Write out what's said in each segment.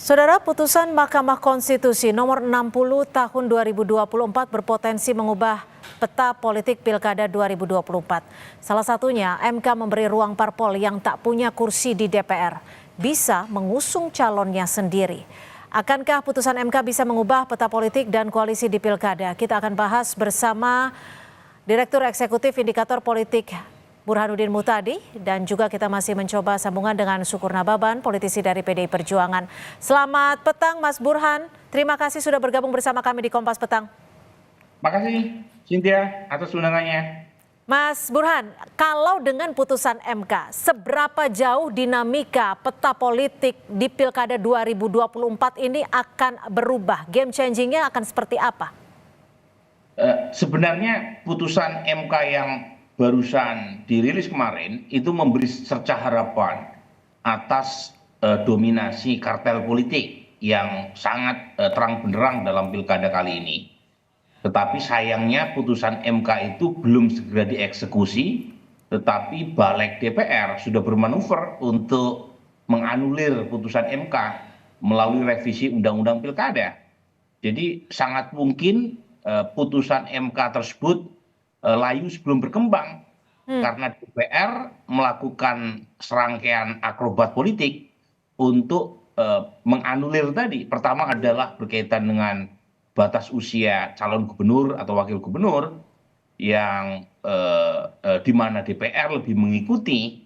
Saudara, putusan Mahkamah Konstitusi nomor 60 tahun 2024 berpotensi mengubah peta politik Pilkada 2024. Salah satunya, MK memberi ruang parpol yang tak punya kursi di DPR bisa mengusung calonnya sendiri. Akankah putusan MK bisa mengubah peta politik dan koalisi di Pilkada? Kita akan bahas bersama Direktur Eksekutif Indikator Politik Burhanuddin Muhtadi, dan juga kita masih mencoba sambungan dengan Sukur Nababan, politisi dari PDI Perjuangan. Selamat petang Mas Burhan, terima kasih sudah bergabung bersama kami di Kompas Petang. Makasih Cynthia atas undangannya. Mas Burhan, kalau dengan putusan MK, seberapa jauh dinamika peta politik di Pilkada 2024 ini akan berubah? Game changingnya akan seperti apa? Sebenarnya putusan MK yang barusan dirilis kemarin itu memberi cerca harapan atas dominasi kartel politik yang sangat terang benderang dalam pilkada kali ini. Tetapi sayangnya putusan MK itu belum segera dieksekusi, tetapi Balik DPR sudah bermanuver untuk menganulir putusan MK melalui revisi Undang-Undang Pilkada. Jadi sangat mungkin putusan MK tersebut layu sebelum berkembang karena DPR melakukan serangkaian akrobat politik untuk menganulir tadi. Pertama adalah berkaitan dengan batas usia calon gubernur atau wakil gubernur yang di mana DPR lebih mengikuti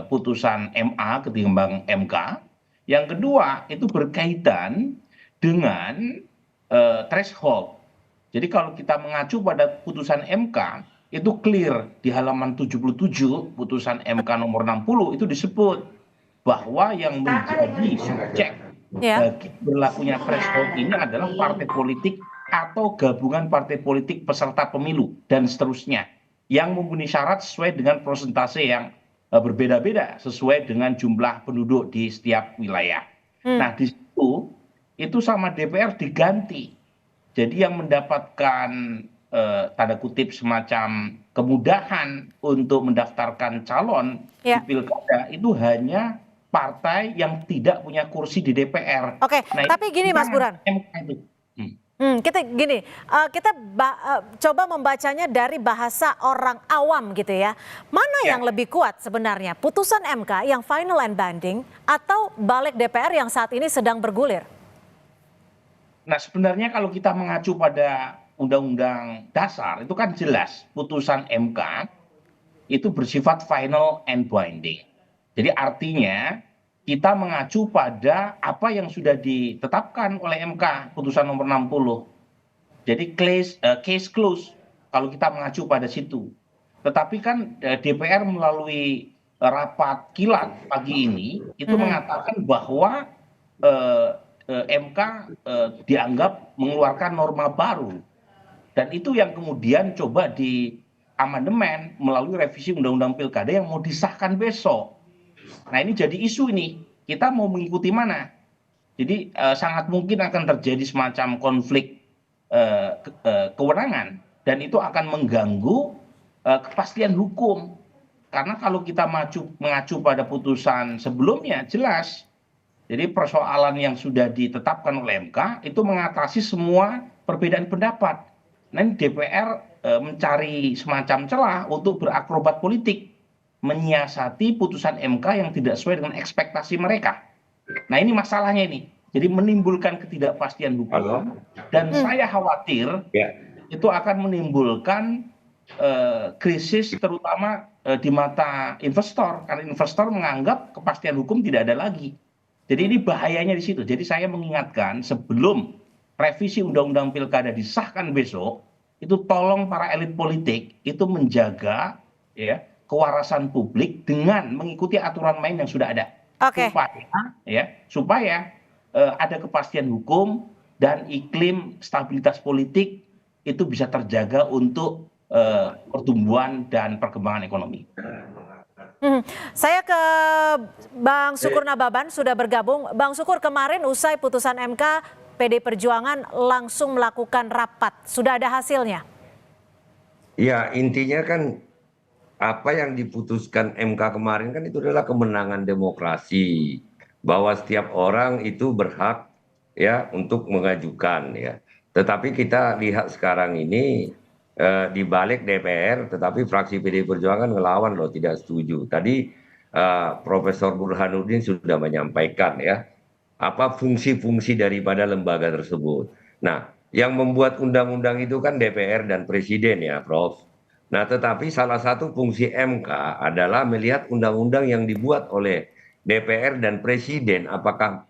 putusan MA ketimbang MK. Yang kedua itu berkaitan dengan threshold. Jadi kalau kita mengacu pada putusan MK, itu clear di halaman 77 putusan MK nomor 60 itu disebut bahwa yang menjadi subjek bagi berlakunya threshold ini adalah partai politik atau gabungan partai politik peserta pemilu dan seterusnya yang memenuhi syarat sesuai dengan persentase yang berbeda-beda sesuai dengan jumlah penduduk di setiap wilayah. Nah di situ itu sama DPR diganti. Jadi yang mendapatkan tanda kutip semacam kemudahan untuk mendaftarkan calon di pilkada itu hanya partai yang tidak punya kursi di DPR. Oke, nah, tapi gini Mas Burhan. Kita coba membacanya dari bahasa orang awam gitu ya. Mana yang lebih kuat sebenarnya? Putusan MK yang final and binding atau Balik DPR yang saat ini sedang bergulir? Nah sebenarnya kalau kita mengacu pada Undang-Undang Dasar itu kan jelas putusan MK itu bersifat final and binding. Jadi artinya kita mengacu pada apa yang sudah ditetapkan oleh MK putusan nomor 60. Jadi case close kalau kita mengacu pada situ. Tetapi kan DPR melalui rapat kilat pagi ini itu mengatakan bahwa MK dianggap mengeluarkan norma baru dan itu yang kemudian coba di amandemen melalui revisi Undang-Undang Pilkada yang mau disahkan besok. Nah ini jadi isu ini, kita mau mengikuti mana? Jadi sangat mungkin akan terjadi semacam konflik kewenangan dan itu akan mengganggu kepastian hukum. Karena kalau kita mengacu pada putusan sebelumnya jelas. Jadi persoalan yang sudah ditetapkan oleh MK itu mengatasi semua perbedaan pendapat. Nah DPR mencari semacam celah untuk berakrobat politik, menyiasati putusan MK yang tidak sesuai dengan ekspektasi mereka. Nah ini masalahnya ini. Jadi menimbulkan ketidakpastian hukum dan saya khawatir itu akan menimbulkan krisis terutama di mata investor karena investor menganggap kepastian hukum tidak ada lagi. Jadi ini bahayanya di situ. Jadi saya mengingatkan sebelum revisi Undang-Undang Pilkada disahkan besok, itu tolong para elit politik itu menjaga ya kewarasan publik dengan mengikuti aturan main yang sudah ada. Supaya ada kepastian hukum dan iklim stabilitas politik itu bisa terjaga untuk pertumbuhan dan perkembangan ekonomi. Saya ke Bang Sukur Nababan sudah bergabung. Bang Sukur, kemarin usai putusan MK, PDI Perjuangan langsung melakukan rapat. Sudah ada hasilnya? Ya intinya kan apa yang diputuskan MK kemarin kan itu adalah kemenangan demokrasi. bahwa setiap orang itu berhak ya untuk mengajukan ya. Tetapi kita lihat sekarang ini di balik DPR, tetapi fraksi PD Perjuangan ngelawan loh, tidak setuju. Tadi Profesor Burhanuddin sudah menyampaikan ya apa fungsi-fungsi daripada lembaga tersebut. Nah, yang membuat undang-undang itu kan DPR dan Presiden ya, Prof. Nah, tetapi salah satu fungsi MK adalah melihat undang-undang yang dibuat oleh DPR dan Presiden apakah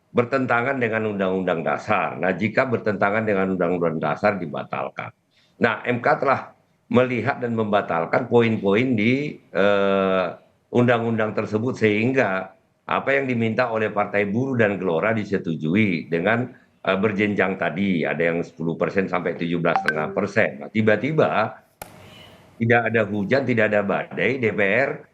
bertentangan dengan Undang-Undang Dasar. Nah, jika bertentangan dengan Undang-Undang Dasar dibatalkan. Nah, MK telah melihat dan membatalkan poin-poin di undang-undang tersebut sehingga apa yang diminta oleh Partai Buruh dan Gelora disetujui dengan berjenjang tadi, ada yang 10% sampai 17,5%. Nah, tiba-tiba tidak ada hujan, tidak ada badai, DPR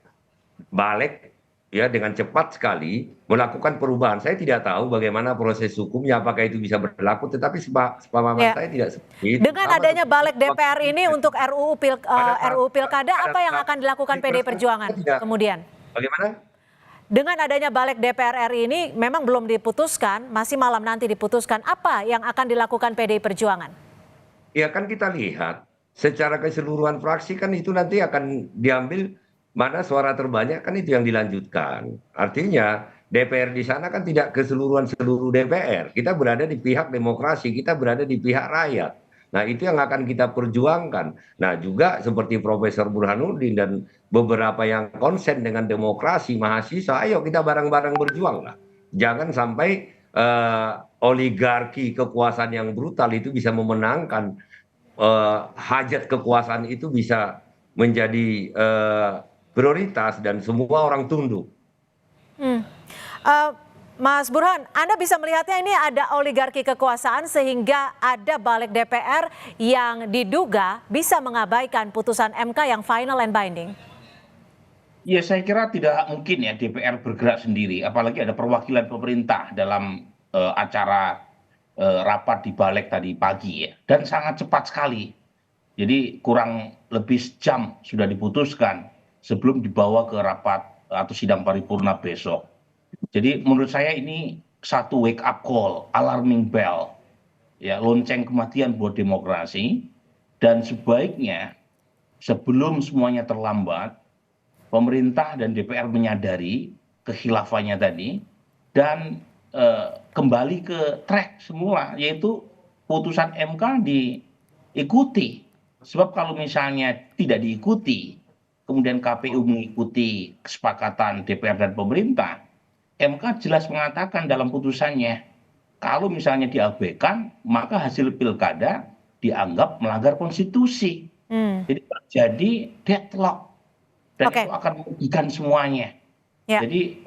balik ya dengan cepat sekali melakukan perubahan. Saya tidak tahu bagaimana proses hukumnya, apakah itu bisa berlaku, tetapi sepemahaman saya tidak seperti itu. Dengan adanya balik DPR ini untuk RUU Pilkada, apa yang akan dilakukan PDI Perjuangan kemudian? Bagaimana? Dengan adanya balik DPR RI ini memang belum diputuskan, masih malam nanti diputuskan. Apa yang akan dilakukan PDI Perjuangan? Ya kan kita lihat secara keseluruhan fraksi kan itu nanti akan diambil mana suara terbanyak kan itu yang dilanjutkan. Artinya DPR di sana kan tidak keseluruhan seluruh DPR. Kita berada di pihak demokrasi, kita berada di pihak rakyat. Nah, itu yang akan kita perjuangkan. Nah, juga seperti Profesor Burhanuddin dan beberapa yang konsen dengan demokrasi mahasiswa, ayo kita bareng-bareng berjuang lah. Jangan sampai oligarki kekuasaan yang brutal itu bisa memenangkan hajat kekuasaan itu bisa menjadi prioritas dan semua orang tunduk. Mas Burhan, Anda bisa melihatnya ini ada oligarki kekuasaan sehingga ada balik DPR yang diduga bisa mengabaikan putusan MK yang final and binding. Ya, saya kira tidak mungkin ya DPR bergerak sendiri, apalagi ada perwakilan pemerintah dalam acara rapat di balik tadi pagi ya, dan sangat cepat sekali. Jadi kurang lebih sejam sudah diputuskan sebelum dibawa ke rapat atau sidang paripurna besok. Jadi menurut saya ini satu wake up call, alarming bell, ya lonceng kematian buat demokrasi. Dan sebaiknya sebelum semuanya terlambat, pemerintah dan DPR menyadari kekhilafahnya tadi dan kembali ke track semula, yaitu putusan MK diikuti. Sebab kalau misalnya tidak diikuti, kemudian KPU mengikuti kesepakatan DPR dan pemerintah, MK jelas mengatakan dalam putusannya, kalau misalnya diabaikan, maka hasil pilkada dianggap melanggar konstitusi. Jadi terjadi deadlock, dan itu akan merugikan semuanya. Ya. Jadi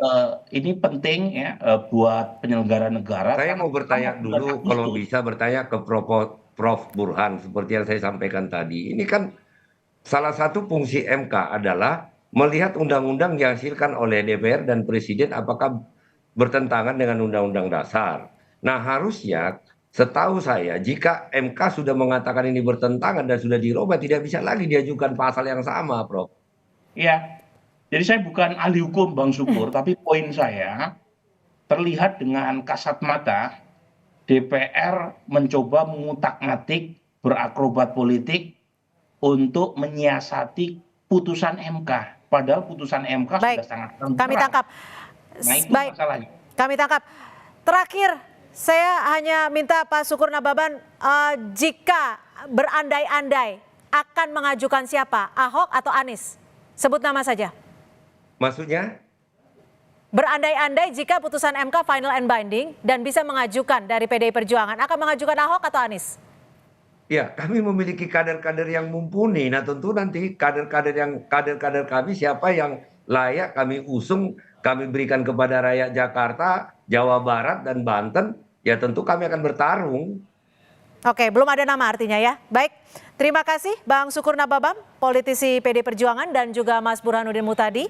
ini penting ya buat penyelenggara negara. Saya mau bertanya dulu, kalau bisa bertanya ke Prof. Burhan, seperti yang saya sampaikan tadi. Ini kan salah satu fungsi MK adalah melihat undang-undang dihasilkan oleh DPR dan Presiden apakah bertentangan dengan Undang-Undang Dasar. Nah, harusnya setahu saya jika MK sudah mengatakan ini bertentangan dan sudah dirubah, tidak bisa lagi diajukan pasal yang sama, Prof. Iya, jadi saya bukan ahli hukum Bang Syukur, tapi poin saya terlihat dengan kasat mata DPR mencoba mengutak-ngatik, berakrobat politik untuk menyiasati putusan MK. Padahal putusan MK sudah sangat terang. Kami tangkap. Nah, itu masalahnya. Kami tangkap. Terakhir, saya hanya minta Pak Syukur Nababan, jika berandai-andai akan mengajukan siapa, Ahok atau Anies? Sebut nama saja. Maksudnya? Berandai-andai jika putusan MK final and binding dan bisa mengajukan dari PDI Perjuangan, akan mengajukan Ahok atau Anies? Ya, kami memiliki kader-kader yang mumpuni. Nah, tentu nanti kader-kader kami siapa yang layak kami usung, kami berikan kepada rakyat Jakarta, Jawa Barat dan Banten, ya tentu kami akan bertarung. Oke, belum ada nama artinya ya. Baik, terima kasih Bang Syukur Nababan, politisi PDI Perjuangan, dan juga Mas Burhanuddin Muhtadi,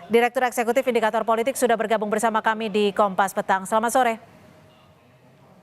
Direktur Eksekutif Indikator Politik, sudah bergabung bersama kami di Kompas Petang. Selamat sore.